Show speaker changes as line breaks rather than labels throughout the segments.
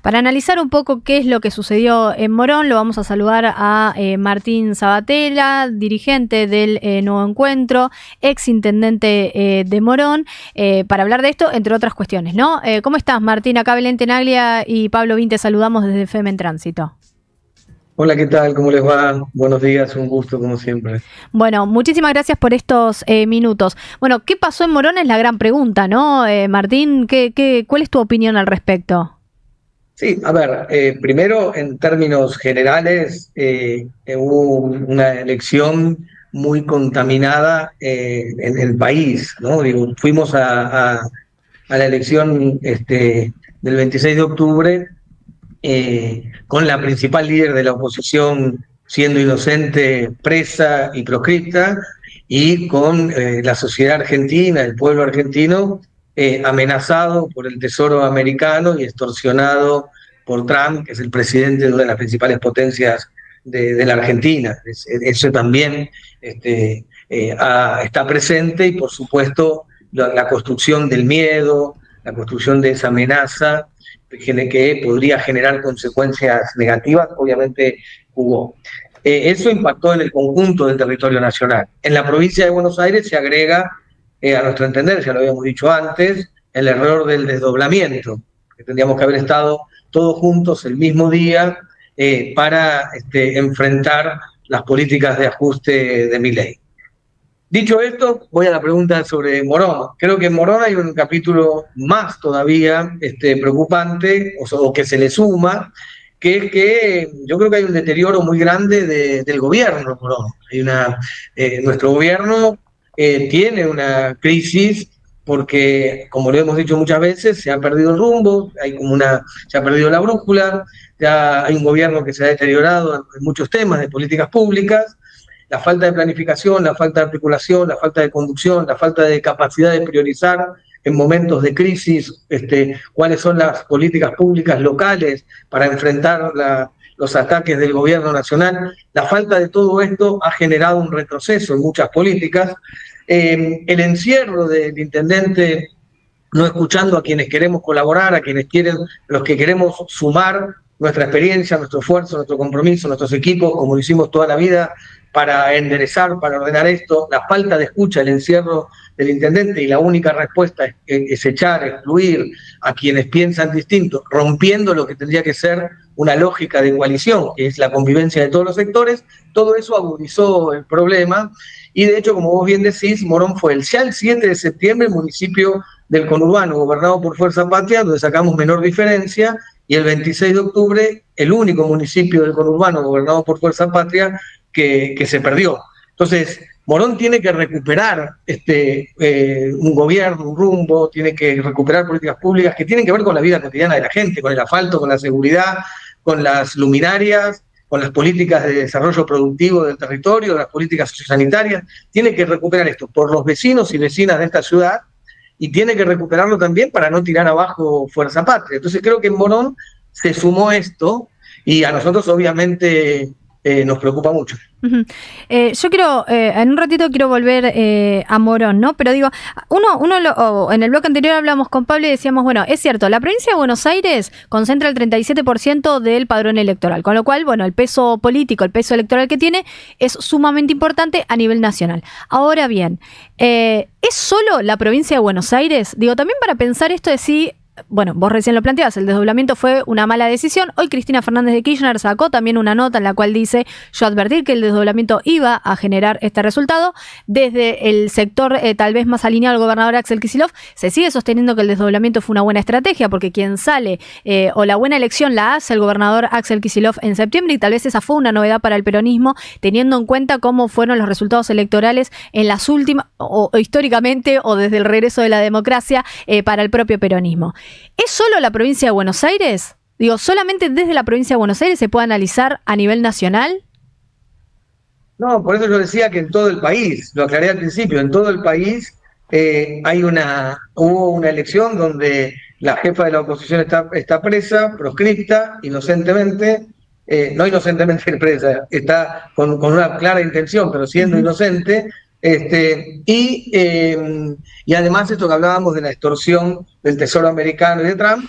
Para analizar un poco qué es lo que sucedió en Morón, lo vamos a saludar a Martín Sabatella, dirigente del Nuevo Encuentro, ex intendente de Morón, para hablar de esto, entre otras cuestiones, ¿no? ¿Cómo estás, Martín? Acá Belén Tenaglia y Pablo Vin te saludamos desde FEM en Tránsito.
Hola, ¿qué tal? ¿Cómo les va? Buenos días, un gusto como siempre.
Bueno, muchísimas gracias por estos minutos. Bueno, ¿qué pasó en Morón? Es la gran pregunta, ¿no? Martín, ¿cuál es tu opinión al respecto?
Sí, a ver, primero en términos generales hubo una elección muy contaminada en el país, ¿no? Digo, fuimos a la elección del 26 de octubre con la principal líder de la oposición siendo inocente, presa y proscripta, y con la sociedad argentina, el pueblo argentino, amenazado por el Tesoro americano y extorsionado por Trump, que es el presidente de una de las principales potencias de la Argentina. Eso también está presente, y por supuesto la construcción del miedo, la construcción de esa amenaza que podría generar consecuencias negativas, obviamente hubo. Eso impactó en el conjunto del territorio nacional. En la provincia de Buenos Aires se agrega, a nuestro entender, ya lo habíamos dicho antes, el error del desdoblamiento, que tendríamos que haber estado todos juntos el mismo día para enfrentar las políticas de ajuste de Milei. Dicho esto, voy a la pregunta sobre Morón. Creo que en Morón hay un capítulo más todavía preocupante, o que se le suma, que es que yo creo que hay un deterioro muy grande del gobierno en Morón. Nuestro gobierno tiene una crisis porque, como lo hemos dicho muchas veces, se ha perdido el rumbo, se ha perdido la brújula, ya hay un gobierno que se ha deteriorado en muchos temas de políticas públicas. La falta de planificación, la falta de articulación, la falta de conducción, la falta de capacidad de priorizar en momentos de crisis cuáles son las políticas públicas locales para enfrentar los ataques del gobierno nacional. La falta de todo esto ha generado un retroceso en muchas políticas. El encierro del intendente no escuchando a quienes queremos colaborar, los que queremos sumar nuestra experiencia, nuestro esfuerzo, nuestro compromiso, nuestros equipos, como lo hicimos toda la vida, para enderezar, para ordenar esto. La falta de escucha, el encierro del intendente, y la única respuesta es echar, excluir a quienes piensan distinto, rompiendo lo que tendría que ser una lógica de coalición, que es la convivencia de todos los sectores. Todo eso agudizó el problema, y de hecho, como vos bien decís, Morón fue ya el 7 de septiembre el municipio del conurbano gobernado por Fuerza Patria, donde sacamos menor diferencia, y el 26 de octubre el único municipio del conurbano gobernado por Fuerza Patria que se perdió. Entonces, Morón tiene que recuperar un gobierno, un rumbo, tiene que recuperar políticas públicas que tienen que ver con la vida cotidiana de la gente, con el asfalto, con la seguridad, con las luminarias, con las políticas de desarrollo productivo del territorio, las políticas sociosanitarias. Tiene que recuperar esto por los vecinos y vecinas de esta ciudad, y tiene que recuperarlo también para no tirar abajo Fuerza Patria. Entonces creo que en Morón se sumó esto, y a nosotros obviamente nos preocupa mucho.
Uh-huh. Yo quiero, en un ratito quiero volver a Morón, ¿no? Pero digo, en el bloque anterior hablamos con Pablo y decíamos, bueno, es cierto, la provincia de Buenos Aires concentra el 37% del padrón electoral, con lo cual, bueno, el peso político, el peso electoral que tiene es sumamente importante a nivel nacional. Ahora bien, ¿es solo la provincia de Buenos Aires? Digo, también para pensar esto de si... Bueno, vos recién lo planteabas, el desdoblamiento fue una mala decisión. Hoy Cristina Fernández de Kirchner sacó también una nota en la cual dice: yo advertí que el desdoblamiento iba a generar este resultado. Desde el sector tal vez más alineado al gobernador Axel Kicillof, se sigue sosteniendo que el desdoblamiento fue una buena estrategia, porque quien sale o la buena elección la hace el gobernador Axel Kicillof en septiembre, y tal vez esa fue una novedad para el peronismo, teniendo en cuenta cómo fueron los resultados electorales en las últimas, o históricamente, o desde el regreso de la democracia para el propio peronismo. ¿Es solo la provincia de Buenos Aires? Digo, ¿solamente desde la provincia de Buenos Aires se puede analizar a nivel nacional?
No, por eso yo decía que en todo el país, lo aclaré al principio, en todo el país hubo una elección donde la jefa de la oposición está presa, proscripta, inocentemente, no inocentemente presa, está con una clara intención, pero siendo inocente. Y además esto que hablábamos de la extorsión del Tesoro americano y de Trump,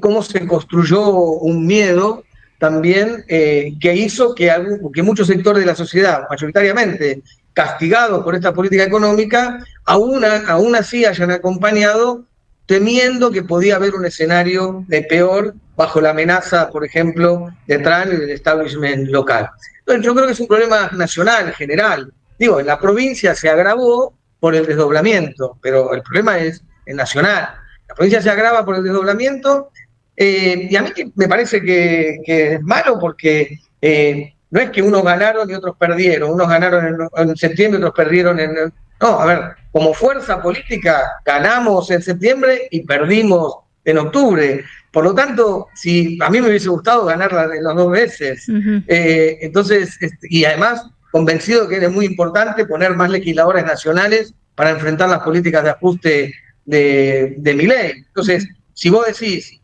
cómo se construyó un miedo también que hizo que muchos sectores de la sociedad, mayoritariamente castigados por esta política económica, aún así hayan acompañado temiendo que podía haber un escenario de peor bajo la amenaza, por ejemplo, de Trump y del establishment local. Entonces, yo creo que es un problema nacional, general. Digo, en la provincia se agravó por el desdoblamiento, pero el problema es nacional. La provincia se agrava por el desdoblamiento y a mí me parece que es malo porque no es que unos ganaron y otros perdieron, unos ganaron en septiembre y otros perdieron en... No, a ver, como fuerza política ganamos en septiembre y perdimos en octubre. Por lo tanto, si a mí me hubiese gustado ganarla en las 2 veces, entonces, y además convencido que es muy importante poner más legisladores nacionales para enfrentar las políticas de ajuste de Milei. Entonces, si vos decís,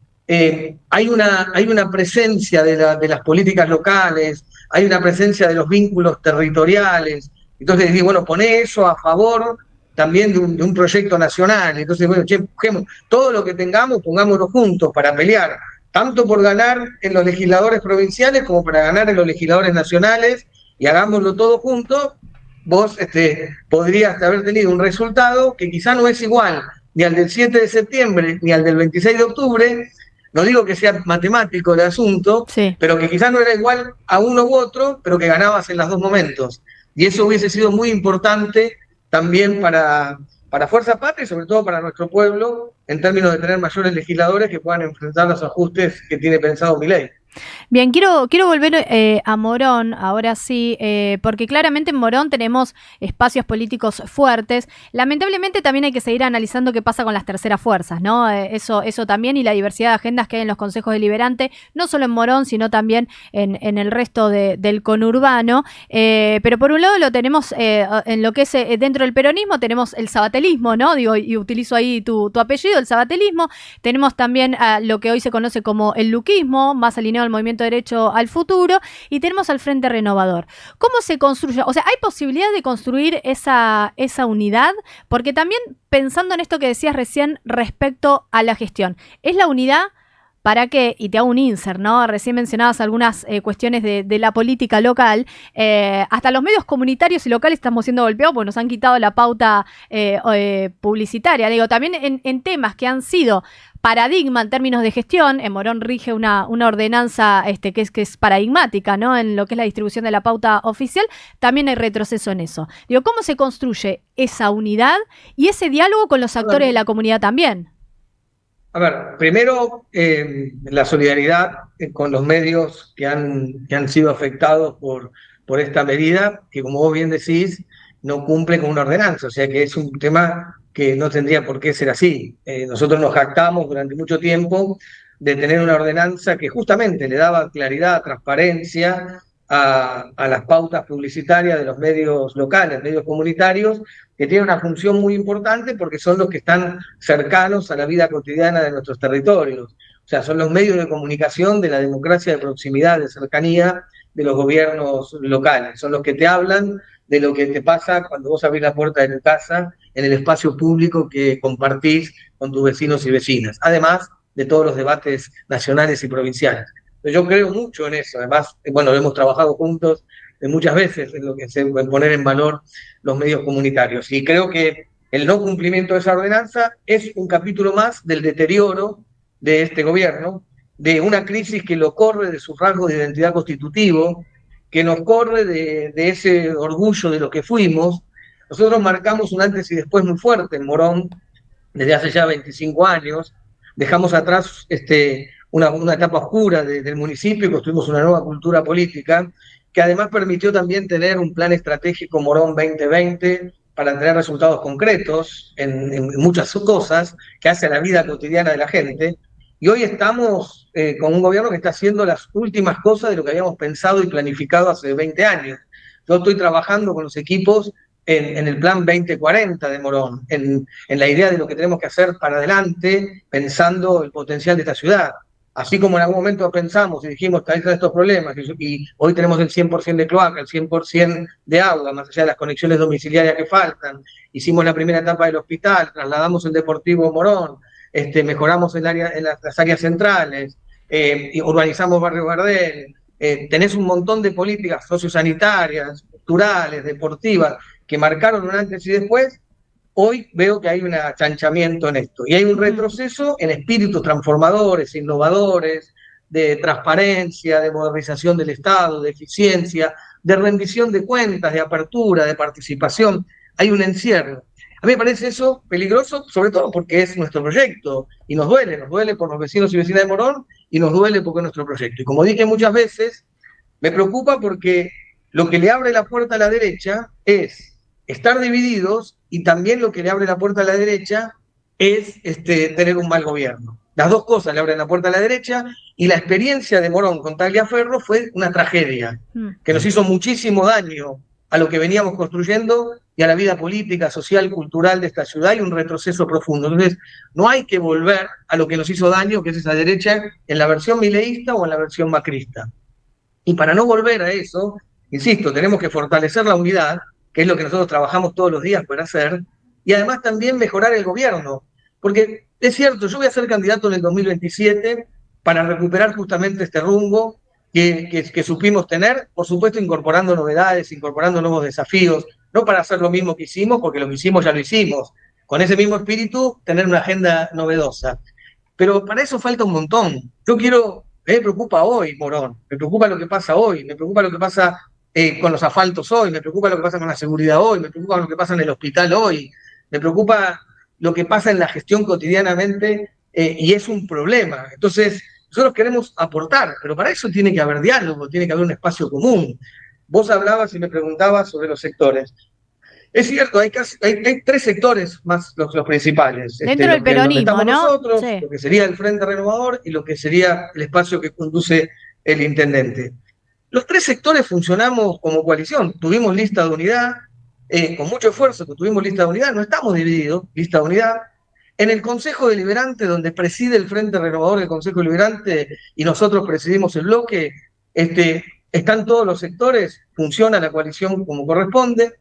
hay una presencia de las políticas locales, hay una presencia de los vínculos territoriales, entonces decís, bueno, poné eso a favor también de un proyecto nacional. Entonces, bueno, busquemos todo lo que tengamos, pongámoslo juntos para pelear, tanto por ganar en los legisladores provinciales como para ganar en los legisladores nacionales, y hagámoslo todo juntos. Vos podrías haber tenido un resultado que quizá no es igual ni al del 7 de septiembre ni al del 26 de octubre, no digo que sea matemático el asunto, sí, pero que quizá no era igual a uno u otro, pero que ganabas en los 2 momentos. Y eso hubiese sido muy importante también para Fuerza Patria y sobre todo para nuestro pueblo, en términos de tener mayores legisladores que puedan enfrentar los ajustes que tiene pensado Milei.
Bien, quiero volver a Morón, ahora sí, porque claramente en Morón tenemos espacios políticos fuertes. Lamentablemente también hay que seguir analizando qué pasa con las terceras fuerzas, ¿no? Eso también, y la diversidad de agendas que hay en los consejos deliberantes, no solo en Morón, sino también en el resto del conurbano. Pero por un lado lo tenemos en lo que es dentro del peronismo, tenemos el sabatelismo, ¿no? Digo, y utilizo ahí tu apellido, el sabatelismo. Tenemos también lo que hoy se conoce como el luquismo, más alineado al movimiento derecho al futuro, y tenemos al Frente Renovador. ¿Cómo se construye? O sea, ¿hay posibilidad de construir esa unidad? Porque también pensando en esto que decías recién respecto a la gestión, ¿es la unidad para qué? Y te hago un insert, ¿no? Recién mencionabas algunas cuestiones de la política local. Hasta los medios comunitarios y locales estamos siendo golpeados porque nos han quitado la pauta publicitaria. Digo, también en temas que han sido paradigma en términos de gestión. En Morón rige una ordenanza que es paradigmática, ¿no? En lo que es la distribución de la pauta oficial, también hay retroceso en eso. Digo, ¿cómo se construye esa unidad y ese diálogo con los actores de la comunidad también?
A ver, primero la solidaridad con los medios que han sido afectados por esta medida, que como vos bien decís, no cumple con una ordenanza, o sea que es un tema que no tendría por qué ser así. Nosotros nos jactamos durante mucho tiempo de tener una ordenanza que justamente le daba claridad, transparencia a las pautas publicitarias de los medios locales, medios comunitarios, que tienen una función muy importante porque son los que están cercanos a la vida cotidiana de nuestros territorios. O sea, son los medios de comunicación de la democracia de proximidad, de cercanía de los gobiernos locales. Son los que te hablan de lo que te pasa cuando vos abrís la puerta de tu casa en el espacio público que compartís con tus vecinos y vecinas, además de todos los debates nacionales y provinciales. Yo creo mucho en eso, además, bueno, hemos trabajado juntos muchas veces en lo que se en poner en valor los medios comunitarios, y creo que el no cumplimiento de esa ordenanza es un capítulo más del deterioro de este gobierno, de una crisis que lo corre de sus rasgos de identidad constitutivo, que nos corre de ese orgullo de lo que fuimos. Nosotros marcamos un antes y después muy fuerte en Morón, desde hace ya 25 años, dejamos atrás una etapa oscura del municipio y construimos una nueva cultura política, que además permitió también tener un plan estratégico Morón 2020 para tener resultados concretos en muchas cosas que hace a la vida cotidiana de la gente. Y hoy estamos con un gobierno que está haciendo las últimas cosas de lo que habíamos pensado y planificado hace 20 años. Yo estoy trabajando con los equipos en el plan 2040 de Morón, en la idea de lo que tenemos que hacer para adelante, pensando el potencial de esta ciudad. Así como en algún momento pensamos y dijimos que hay estos problemas, y hoy tenemos el 100% de cloaca, el 100% de agua, más allá de las conexiones domiciliarias que faltan, hicimos la primera etapa del hospital, trasladamos el Deportivo Morón, mejoramos las áreas centrales, y urbanizamos Barrio Gardel, tenés un montón de políticas sociosanitarias, culturales, deportivas, que marcaron un antes y después. Hoy veo que hay un achanchamiento en esto, y hay un retroceso en espíritus transformadores, innovadores, de transparencia, de modernización del Estado, de eficiencia, de rendición de cuentas, de apertura, de participación. Hay un encierro. A mí me parece eso peligroso, sobre todo porque es nuestro proyecto, y nos duele por los vecinos y vecinas de Morón, y nos duele porque es nuestro proyecto. Y como dije muchas veces, me preocupa porque lo que le abre la puerta a la derecha es estar divididos, y también lo que le abre la puerta a la derecha es tener un mal gobierno. Las dos cosas le abren la puerta a la derecha, y la experiencia de Morón con Tagliaferro fue una tragedia, que nos hizo muchísimo daño a lo que veníamos construyendo y a la vida política, social, cultural de esta ciudad, y un retroceso profundo. Entonces, no hay que volver a lo que nos hizo daño, que es esa derecha, en la versión mileísta o en la versión macrista. Y para no volver a eso, insisto, tenemos que fortalecer la unidad, que es lo que nosotros trabajamos todos los días por hacer, y además también mejorar el gobierno. Porque es cierto, yo voy a ser candidato en el 2027 para recuperar justamente este rumbo que supimos tener, por supuesto incorporando novedades, incorporando nuevos desafíos, no para hacer lo mismo que hicimos, porque lo que hicimos ya lo hicimos, con ese mismo espíritu tener una agenda novedosa. Pero para eso falta un montón. Me preocupa hoy Morón, me preocupa lo que pasa hoy, me preocupa lo que pasa con los asfaltos hoy, me preocupa lo que pasa con la seguridad hoy, me preocupa lo que pasa en el hospital hoy, me preocupa lo que pasa en la gestión cotidianamente, y es un problema. Entonces, nosotros queremos aportar, pero para eso tiene que haber diálogo, tiene que haber un espacio común. Vos hablabas y me preguntabas sobre los sectores. Es cierto, hay tres sectores más los principales.
Dentro del peronismo, ¿no?
Nosotros, sí. Lo que sería el Frente Renovador y lo que sería el espacio que conduce el intendente. Los tres sectores funcionamos como coalición. Tuvimos lista de unidad, con mucho esfuerzo que tuvimos lista de unidad, no estamos divididos, lista de unidad. En el Consejo Deliberante, donde preside el Frente Renovador del Consejo Deliberante y nosotros presidimos el bloque, están todos los sectores, funciona la coalición como corresponde.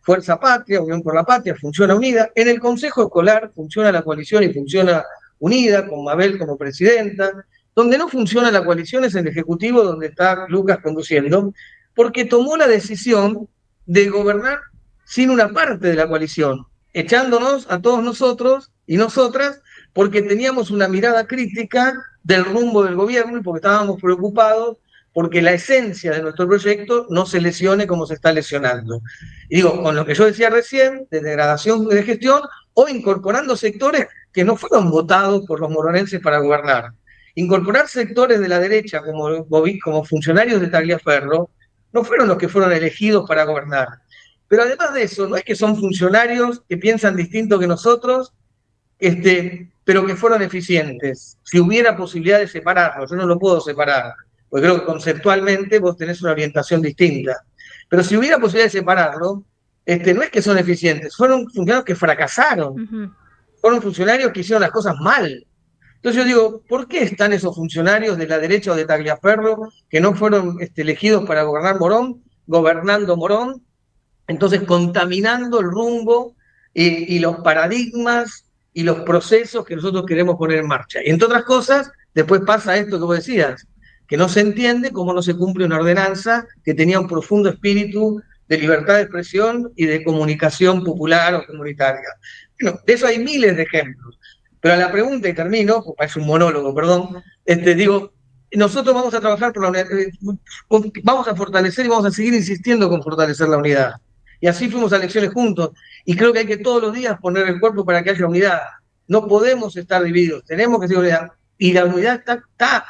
Fuerza Patria, Unión por la Patria, funciona unida. En el Consejo Escolar funciona la coalición y funciona unida, con Mabel como presidenta. Donde no funciona la coalición es en el Ejecutivo, donde está Lucas conduciendo, porque tomó la decisión de gobernar sin una parte de la coalición, echándonos a todos nosotros y nosotras, porque teníamos una mirada crítica del rumbo del gobierno y porque estábamos preocupados porque la esencia de nuestro proyecto no se lesione como se está lesionando. Y digo, con lo que yo decía recién, de degradación de gestión, o incorporando sectores que no fueron votados por los moronenses para gobernar. Incorporar sectores de la derecha como funcionarios de Tagliaferro no fueron los que fueron elegidos para gobernar. Pero además de eso, no es que son funcionarios que piensan distinto que nosotros, pero que fueron eficientes. Si hubiera posibilidad de separarlos, yo no lo puedo separar, porque creo que conceptualmente vos tenés una orientación distinta. Pero si hubiera posibilidad de separarlo, no es que son eficientes, fueron funcionarios que fracasaron, fueron funcionarios que hicieron las cosas mal. Entonces yo digo, ¿por qué están esos funcionarios de la derecha o de Tagliaferro que no fueron elegidos para gobernar Morón, gobernando Morón, entonces contaminando el rumbo y los paradigmas y los procesos que nosotros queremos poner en marcha? Y entre otras cosas, después pasa esto que vos decías, que no se entiende cómo no se cumple una ordenanza que tenía un profundo espíritu de libertad de expresión y de comunicación popular o comunitaria. Bueno, de eso hay miles de ejemplos. Pero a la pregunta, y termino, porque es un monólogo, perdón, digo, nosotros vamos a trabajar por la unidad, vamos a fortalecer y vamos a seguir insistiendo con fortalecer la unidad. Y así fuimos a elecciones juntos, y creo que hay que todos los días poner el cuerpo para que haya unidad. No podemos estar divididos, tenemos que ser unidad. Y la unidad está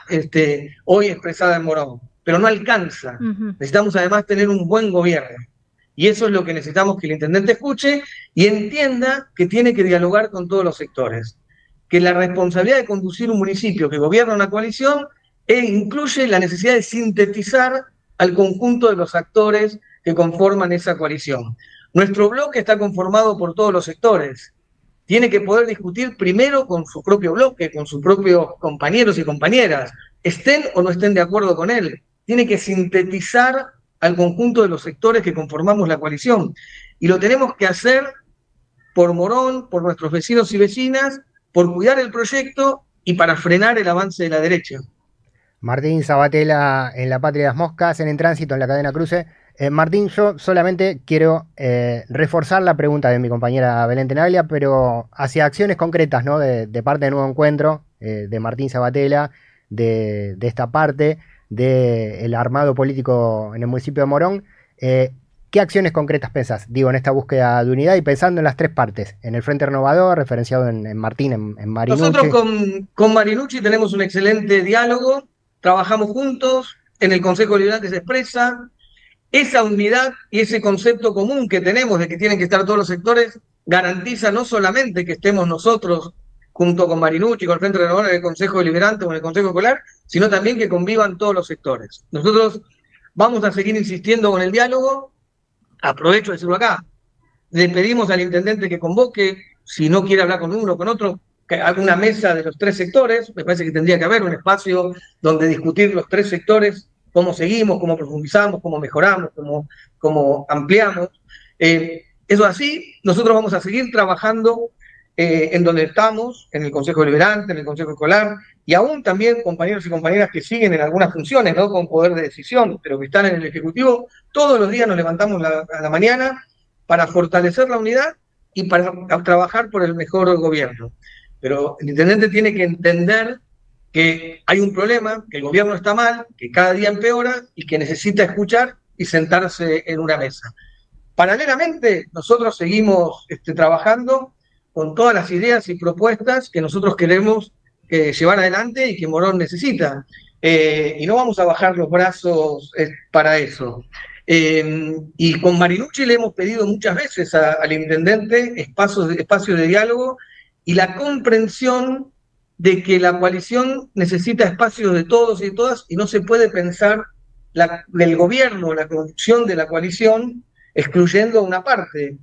hoy expresada en Morón, pero no alcanza. Necesitamos además tener un buen gobierno. Y eso es lo que necesitamos que el intendente escuche y entienda que tiene que dialogar con todos los sectores. Que la responsabilidad de conducir un municipio que gobierna una coalición incluye la necesidad de sintetizar al conjunto de los actores que conforman esa coalición. Nuestro bloque está conformado por todos los sectores. Tiene que poder discutir primero con su propio bloque, con sus propios compañeros y compañeras, estén o no estén de acuerdo con él. Tiene que sintetizar al conjunto de los sectores que conformamos la coalición. Y lo tenemos que hacer por Morón, por nuestros vecinos y vecinas, por cuidar el proyecto y para frenar el avance de la derecha.
Martín Sabatella en La Patria de las Moscas, en Tránsito, en la cadena Cruce. Martín, yo solamente quiero reforzar la pregunta de mi compañera Belén Tenaglia, pero hacia acciones concretas, ¿no? De parte de Nuevo Encuentro, de Martín Sabatella, de esta parte del armado político en el municipio de Morón. ¿Qué acciones concretas pensás? Digo, en esta búsqueda de unidad y pensando en las tres partes, en el Frente Renovador, referenciado en Martín, en Marinucci.
Nosotros con Marinucci tenemos un excelente diálogo, trabajamos juntos, en el Consejo Liberante se expresa. Esa unidad y ese concepto común que tenemos de que tienen que estar todos los sectores garantiza no solamente que estemos nosotros junto con Marinucci, con el Frente Renovador en el Consejo Deliberante o en el Consejo Escolar, sino también que convivan todos los sectores. Nosotros vamos a seguir insistiendo con el diálogo. Aprovecho de decirlo acá. Le pedimos al intendente que convoque, si no quiere hablar con uno o con otro, que haga una mesa de los tres sectores. Me parece que tendría que haber un espacio donde discutir los tres sectores, cómo seguimos, cómo profundizamos, cómo mejoramos, cómo ampliamos. Eso así, nosotros vamos a seguir trabajando en donde estamos, en el Consejo Deliberante, en el Consejo Escolar, y aún también compañeros y compañeras que siguen en algunas funciones, ¿no? Con poder de decisión, pero que están en el Ejecutivo. Todos los días nos levantamos a la mañana para fortalecer la unidad y para trabajar por el mejor gobierno. Pero el intendente tiene que entender que hay un problema, que el gobierno está mal, que cada día empeora y que necesita escuchar y sentarse en una mesa. Paralelamente, nosotros seguimos trabajando con todas las ideas y propuestas que nosotros queremos llevar adelante y que Morón necesita. Y no vamos a bajar los brazos para eso. Y con Marinucci le hemos pedido muchas veces al intendente espacios de diálogo y la comprensión de que la coalición necesita espacios de todos y de todas y no se puede pensar del gobierno, la conducción de la coalición, excluyendo a una parte.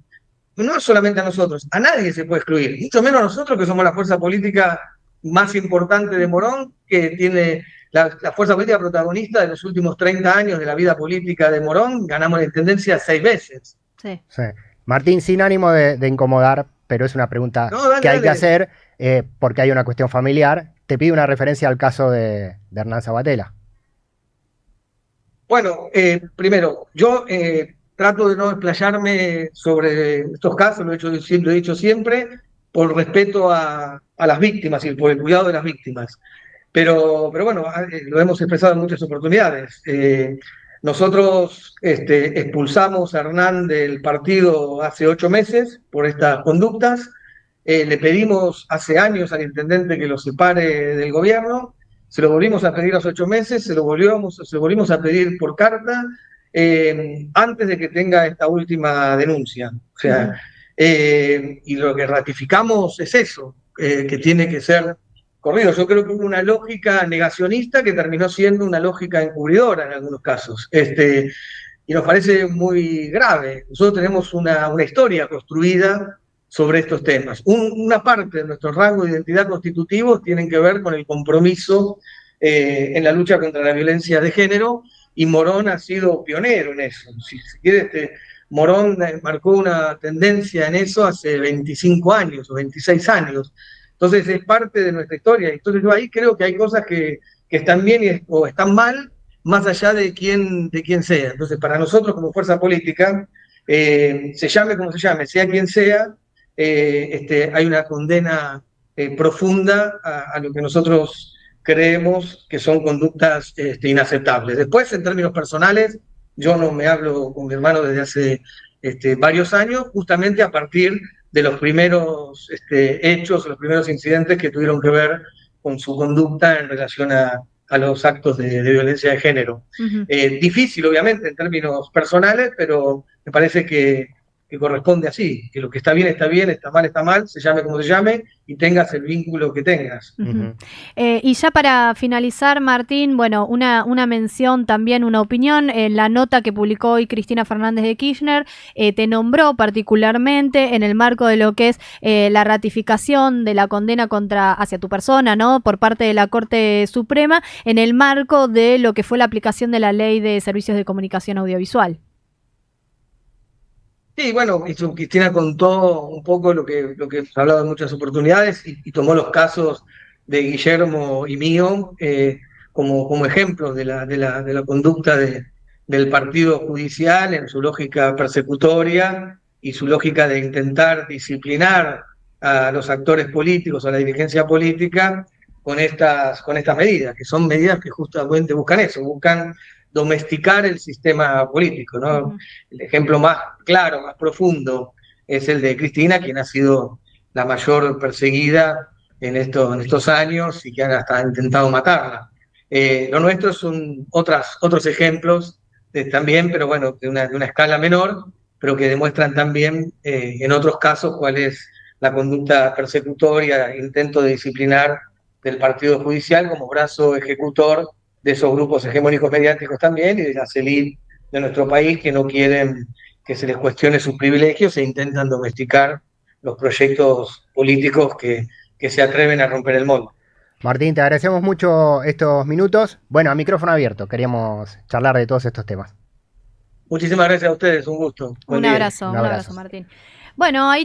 No solamente a nosotros, a nadie se puede excluir, mucho menos a nosotros que somos la fuerza política más importante de Morón, que tiene la fuerza política protagonista de los últimos 30 años de la vida política de Morón. Ganamos la intendencia 6 veces.
Sí.
Sí. Martín, sin ánimo de incomodar, pero es una pregunta que hay que hacer porque hay una cuestión familiar. Te pido una referencia al caso de Hernán Sabatella.
Bueno, primero, yo trato de no explayarme sobre estos casos, lo he dicho siempre, por respeto a las víctimas y por el cuidado de las víctimas. Pero bueno, lo hemos expresado en muchas oportunidades. Nosotros expulsamos a Hernán del partido hace 8 meses por estas conductas. Le pedimos hace años al intendente que lo separe del gobierno. Se lo volvimos a pedir hace 8 meses, se lo volvimos a pedir por carta antes de que tenga esta última denuncia. O sea, y lo que ratificamos es eso, que tiene que ser corrido. Yo creo que hubo una lógica negacionista que terminó siendo una lógica encubridora en algunos casos. Y nos parece muy grave. Nosotros tenemos una historia construida sobre estos temas. Una parte de nuestro rango de identidad constitutivo tienen que ver con el compromiso en la lucha contra la violencia de género, y Morón ha sido pionero en eso. Si quiere, Morón marcó una tendencia en eso hace 25 años o 26 años. Entonces es parte de nuestra historia. Entonces yo ahí creo que hay cosas que están bien o están mal, más allá de quién sea. Entonces para nosotros como fuerza política, se llame como se llame, sea quien sea, hay una condena profunda a lo que nosotros creemos que son conductas inaceptables. Después, en términos personales, yo no me hablo con mi hermano desde hace varios años, justamente a partir de los primeros hechos, los primeros incidentes que tuvieron que ver con su conducta en relación a los actos de violencia de género. Difícil, obviamente, en términos personales, pero me parece que corresponde así, que lo que está bien, está mal, se llame como se llame, y tengas el vínculo que tengas.
Y ya para finalizar, Martín, bueno, una mención también, una opinión, en la nota que publicó hoy Cristina Fernández de Kirchner, te nombró particularmente en el marco de lo que es la ratificación de la condena hacia tu persona, ¿no?, por parte de la Corte Suprema, en el marco de lo que fue la aplicación de la Ley de Servicios de Comunicación Audiovisual.
Sí, bueno, Cristina contó un poco lo que hemos hablado en muchas oportunidades y tomó los casos de Guillermo y mío como ejemplos de la conducta del partido judicial en su lógica persecutoria y su lógica de intentar disciplinar a los actores políticos, a la dirigencia política, con estas medidas, que son medidas que justamente buscan eso, buscan domesticar el sistema político, ¿no?
Ujú.
El ejemplo más claro, más profundo, es el de Cristina, quien ha sido la mayor perseguida en estos años y que han hasta intentado matarla. Lo nuestro son otros ejemplos también, pero bueno, de una escala menor, pero que demuestran también en otros casos cuál es la conducta persecutoria, intento de disciplinar del Partido Judicial como brazo ejecutor de esos grupos hegemónicos mediáticos también y de las élites de nuestro país que no quieren que se les cuestione sus privilegios e intentan domesticar los proyectos políticos que se atreven a romper el molde.
Martín, te agradecemos mucho estos minutos. Bueno, a micrófono abierto, queríamos charlar de todos estos temas.
Muchísimas gracias a ustedes, un gusto. Buen
Un
día.
abrazo,
Un
un abrazo,
abrazo.
Martín. Bueno, ahí